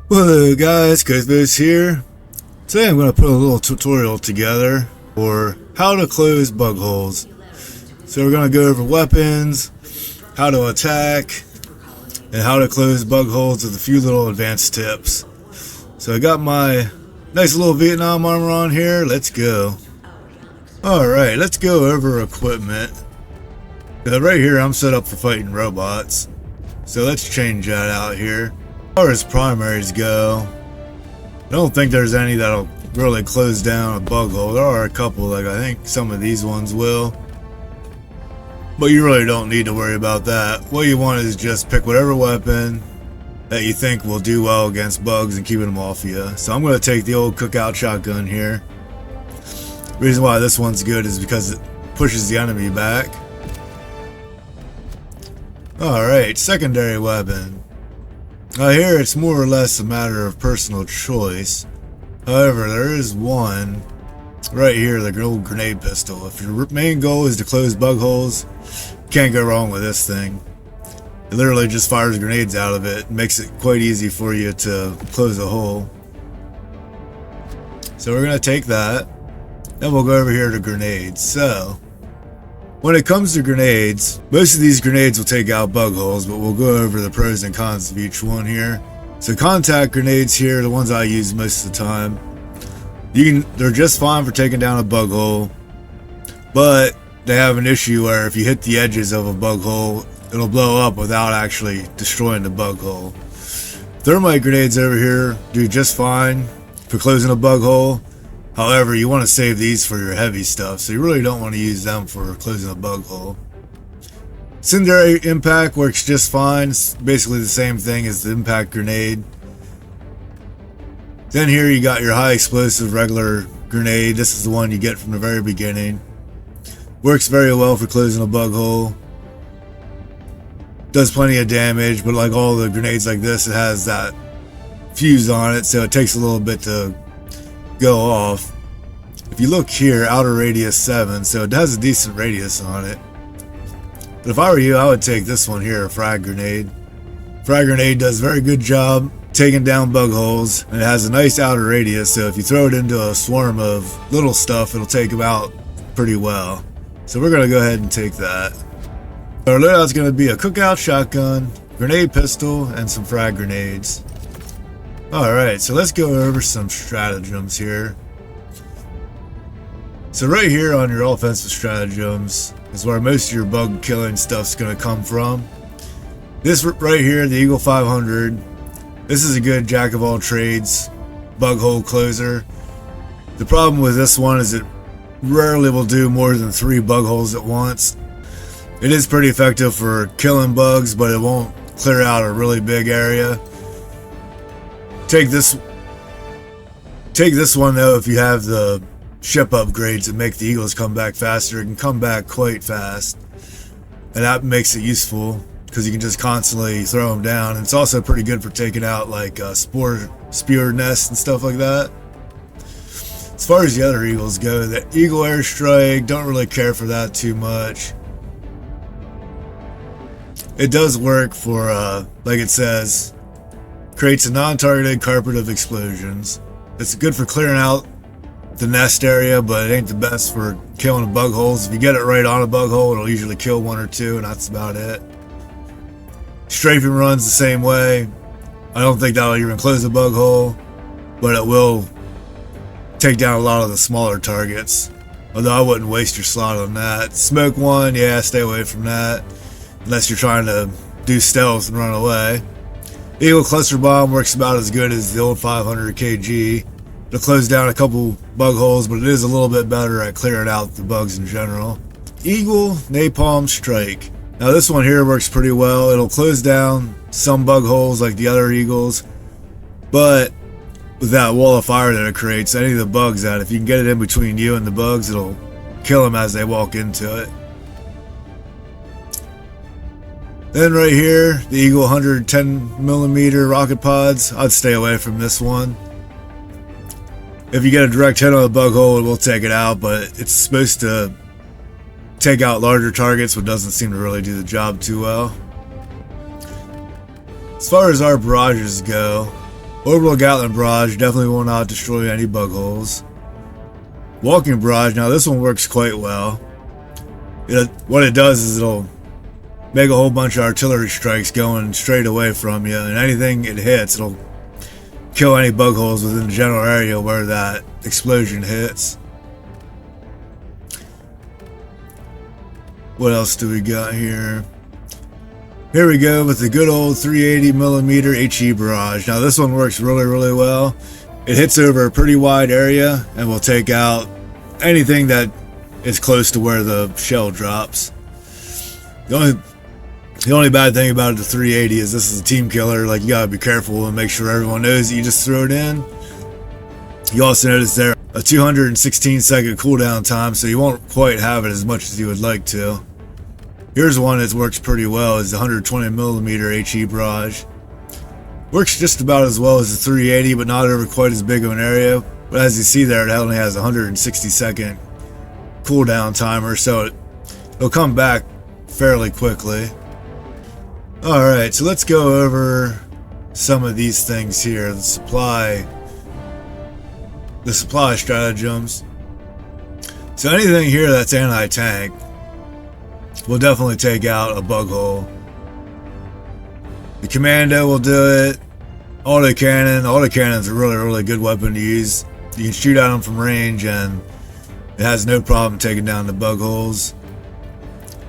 Hello guys, Cosmos here. Today I'm going to put a little tutorial together for how to close bug holes. So we're going to go over weapons, how to attack, and how to close bug holes with a few little advanced tips. So I got my nice little Vietnam armor on here, let's go. Alright, let's go over equipment. Right here I'm set up for fighting robots. So let's change that out here. As far as primaries go, I don't think there's any that'll really close down a bug hole. There are a couple, like I think some of these ones will. But you really don't need to worry about that. What you want is just pick whatever weapon that you think will do well against bugs and keeping them off you. So I'm going to take the old cookout shotgun here. The reason why this one's good is because it pushes the enemy back. Alright, secondary weapon. Here it's more or less a matter of personal choice. However, there is one right here, the old grenade pistol. If your main goal is to close bug holes, you can't go wrong with this thing. It literally just fires grenades out of it. Makes it quite easy for you to close a hole. So we're going to take that. Then we'll go over here to grenades. So when it comes to grenades, most of these grenades will take out bug holes, but we'll go over the pros and cons of each one here. So contact grenades here, the ones I use most of the time. They're just fine for taking down a bug hole, but they have an issue where if you hit the edges of a bug hole, it'll blow up without actually destroying the bug hole. Thermite grenades over here do just fine for closing a bug hole. However, you want to save these for your heavy stuff, so you really don't want to use them for closing a bug hole. Incendiary impact works just fine. It's basically the same thing as the impact grenade. Then here you got your high explosive regular grenade. This is the one you get from the very beginning. Works very well for closing a bug hole. Does plenty of damage, but like all the grenades like this, it has that fuse on it, so it takes a little bit to go off. If you look here, outer radius 7, so it has a decent radius on it. But if I were you, I would take this one here, a frag grenade. Frag grenade does a very good job taking down bug holes, and it has a nice outer radius, so if you throw it into a swarm of little stuff, it'll take them out pretty well. So we're going to go ahead and take that. Our loadout's going to be a cookout shotgun, grenade pistol, and some frag grenades. Alright, so let's go over some stratagems here. So right here on your offensive stratagems is where most of your bug killing stuff's going to come from. This right here, the Eagle 500, this is a good jack of all trades bug hole closer. The problem with this one is it rarely will do more than 3 bug holes at once. It is pretty effective for killing bugs, but it won't clear out a really big area. Take this one though, if you have the ship upgrades that make the Eagles come back faster. It can come back quite fast, and that makes it useful because you can just constantly throw them down. And it's also pretty good for taking out like spear nests and stuff like that. As far as the other Eagles go, the Eagle Airstrike, don't really care for that too much. It does work for, like it says, creates a non-targeted carpet of explosions. It's good for clearing out the nest area, but it ain't the best for killing bug holes. If you get it right on a bug hole, it'll usually kill 1 or 2, and that's about it. Strafing runs the same way. I don't think that'll even close a bug hole, but it will take down a lot of the smaller targets. Although I wouldn't waste your slot on that. Smoke one, yeah, stay away from that. Unless you're trying to do stealth and run away. Eagle Cluster Bomb works about as good as the old 500 kg. It'll close down a couple bug holes, but it is a little bit better at clearing out the bugs in general. Eagle Napalm Strike. Now this one here works pretty well. It'll close down some bug holes like the other Eagles, but with that wall of fire that it creates, any of the bugs that, if you can get it in between you and the bugs, it'll kill them as they walk into it. Then right here, the Eagle 110mm rocket pods. I'd stay away from this one. If you get a direct hit on a bug hole, it will take it out, but it's supposed to take out larger targets, but doesn't seem to really do the job too well. As far as our barrages go, Orbital Gatling Barrage definitely will not destroy any bug holes. Walking Barrage, now this one works quite well. What it does is it'll make a whole bunch of artillery strikes going straight away from you, and anything it hits, it'll kill any bug holes within the general area where that explosion hits. What else do we got here? Here we go with the good old 380mm HE Barrage. Now this one works really well. It hits over a pretty wide area and will take out anything that is close to where the shell drops. The only bad thing about the 380 is this is a team killer. Like, you gotta be careful and make sure everyone knows that you just throw it in. You also notice there a 216-second cooldown time, so you won't quite have it as much as you would like to. Here's one that works pretty well, is the 120mm HE Barrage. Works just about as well as the 380, but not over quite as big of an area. But as you see there, it only has a 160-second cooldown timer, so it'll come back fairly quickly. Alright, so let's go over some of these things here. The supply stratagems. So anything here that's anti-tank will definitely take out a bug hole. The Commando will do it. Autocannon's a really good weapon to use. You can shoot at them from range and it has no problem taking down the bug holes.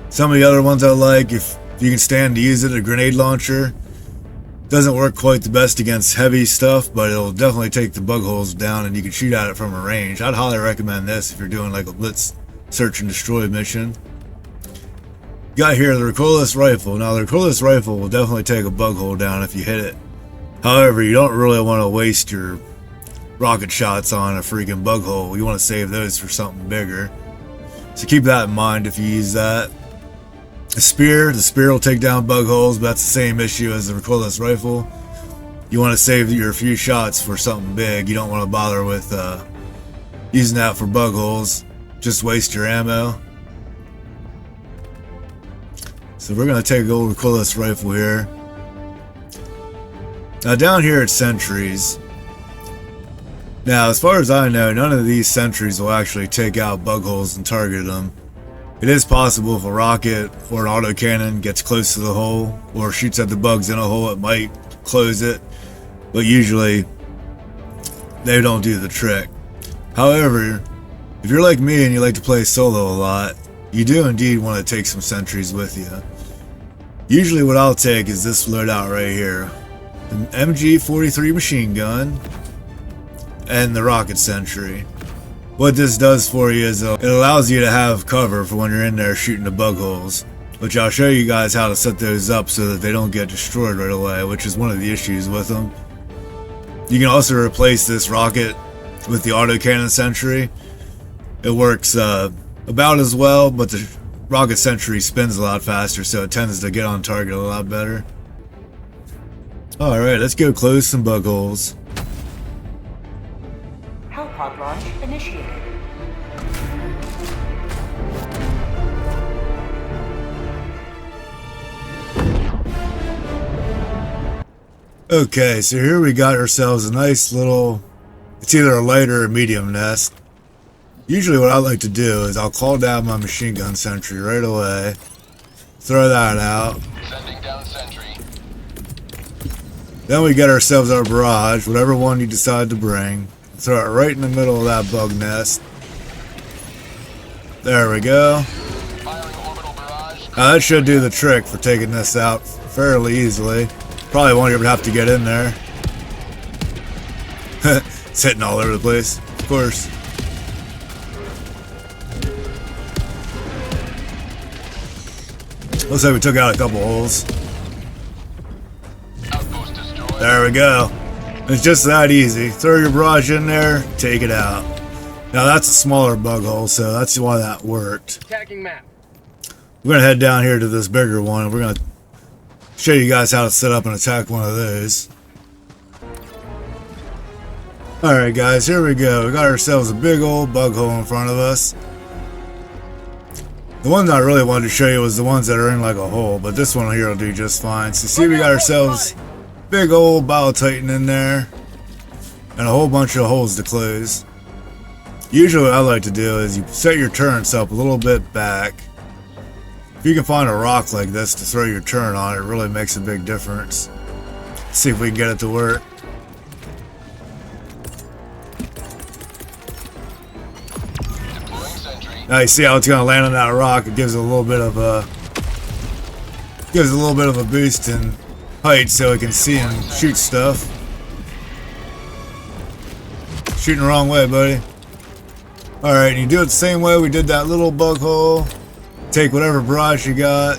Some of the other ones I like, if you can stand to use it, a grenade launcher. Doesn't work quite the best against heavy stuff, but it'll definitely take the bug holes down and you can shoot at it from a range. I'd highly recommend this if you're doing like a blitz search and destroy mission. Got here the recoilless rifle. Now the recoilless rifle will definitely take a bug hole down if you hit it. However, you don't really want to waste your rocket shots on a freaking bug hole. You want to save those for something bigger. So keep that in mind if you use that. The spear will take down bug holes, but that's the same issue as the recoilless rifle. You want to save your few shots for something big. You don't want to bother with using that for bug holes. Just waste your ammo. So we're going to take a old recoilless rifle here. Now down here at Sentrys. Now as far as I know, none of these Sentrys will actually take out bug holes and target them. It is possible if a rocket or an autocannon gets close to the hole or shoots at the bugs in a hole, it might close it, but usually they don't do the trick. However, if you're like me and you like to play solo a lot, you do indeed want to take some Sentrys with you. Usually what I'll take is this loadout right here, an MG43 machine gun and the rocket sentry. What this does for you is it allows you to have cover for when you're in there shooting the bug holes, which I'll show you guys how to set those up so that they don't get destroyed right away, which is one of the issues with them. You can also replace this rocket with the autocannon sentry. It works about as well, but the rocket sentry spins a lot faster, so it tends to get on target a lot better. Alright, let's go close some bug holes. Pod launch initiated. Okay, so here we got ourselves a nice little, it's either a light or a medium nest. Usually what I like to do is I'll call down my machine gun sentry right away, throw that out. Sending down sentry. Then we get ourselves our barrage, whatever one you decide to bring. Throw it right in the middle of that bug nest. There we go. Now that should do the trick for taking this out fairly easily. Probably won't even have to get in there. It's hitting all over the place, of course. Looks like we took out a couple holes. There we go. It's just that easy. Throw your barrage in there, take it out. Now that's a smaller bug hole, so that's why that worked. Attacking map. We're gonna head down here to this bigger one, and we're gonna show you guys how to set up and attack one of those. Alright guys, here we go. We got ourselves a big old bug hole in front of us. The ones I really wanted to show you was the ones that are in like a hole, but this one here will do just fine. So see, we got ourselves big old Bio Titan in there. and a whole bunch of holes to close. Usually what I like to do is you set your turrets up a little bit back. If you can find a rock like this to throw your turret on, it really makes a big difference. Let's see if we can get it to work. Now you see how it's going to land on that rock. It gives it a little bit of a boost in height so it can see and shoot stuff. Shooting the wrong way, buddy. Alright, and you do it the same way we did that little bug hole. Take whatever barrage you got,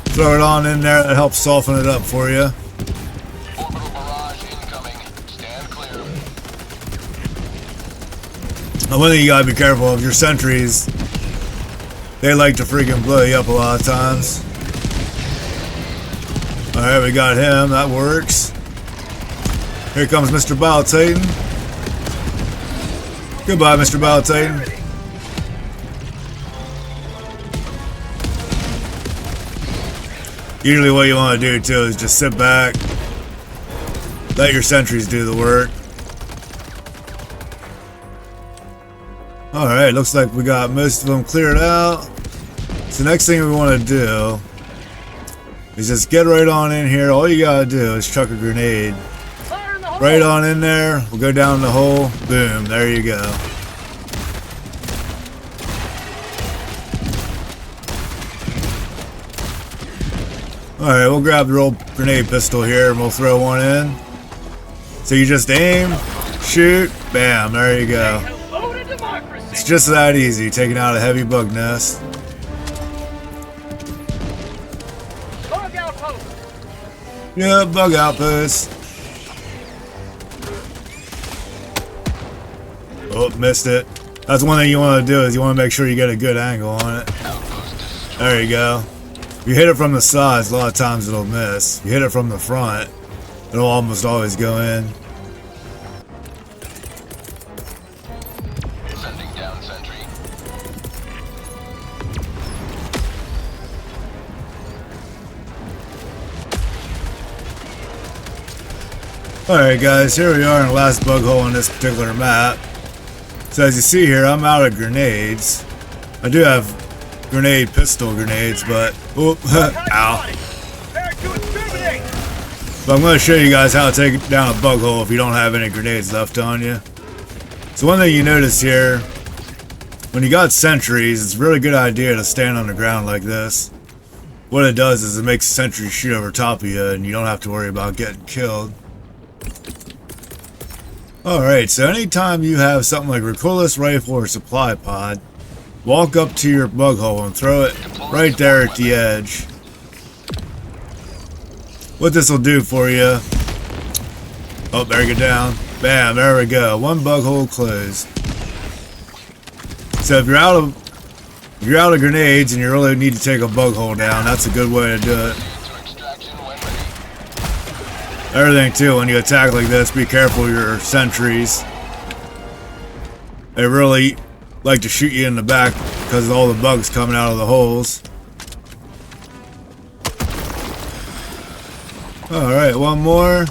throw it on in there. That helps soften it up for you. Orbital barrage incoming. Stand clear. Now, one thing you gotta be careful of, your sentries, they like to freaking blow you up a lot of times. Alright, we got him. That works. Here comes Mr. Bile Titan. Goodbye, Mr. Bile Titan. Usually what you want to do too is just sit back, let your sentries do the work. Alright, looks like we got most of them cleared out. So the next thing we want to do is just get right on in here. All you gotta do is chuck a grenade right on in there. We'll go down the hole. Boom, there you go. Alright, we'll grab the old grenade pistol here and we'll throw one in. So you just aim, shoot, bam, there you go. It's just that easy, taking out a heavy bug nest. Yeah, bug outpost. Oh, missed it. That's one thing you want to do is you want to make sure you get a good angle on it. There you go. If you hit it from the sides, a lot of times it'll miss. If you hit it from the front, it'll almost always go in. Sending down sentry. Alright guys, here we are in the last bug hole in this particular map. So as you see here, I'm out of grenades. I do have grenade pistol grenades, but oop, ow. But I'm going to show you guys how to take down a bug hole if you don't have any grenades left on you. So one thing you notice here, when you got sentries, it's a really good idea to stand on the ground like this. What it does is it makes sentries shoot over top of you and you don't have to worry about getting killed. Alright, so anytime you have something like a recoilless rifle or supply pod, walk up to your bug hole and throw it right there at the edge. What this will do for you... Oh, there you go down. Bam, there we go. One bug hole closed. So if you're out of grenades and you really need to take a bug hole down, that's a good way to do it. Everything too, when you attack like this, be careful of your sentries. They really like to shoot you in the back because of all the bugs coming out of the holes. Alright, one more.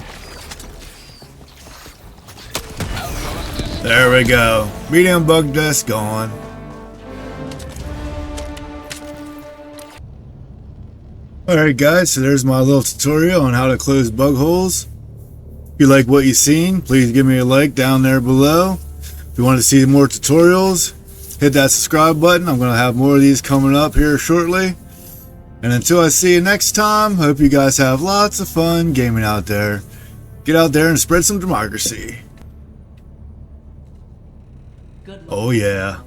There we go. Medium bug nest gone. Alright guys, so there's my little tutorial on how to close bug holes. If you like what you've seen, please give me a like down there below. If you want to see more tutorials, hit that subscribe button. I'm going to have more of these coming up here shortly. And until I see you next time, hope you guys have lots of fun gaming out there. Get out there and spread some democracy. Oh yeah.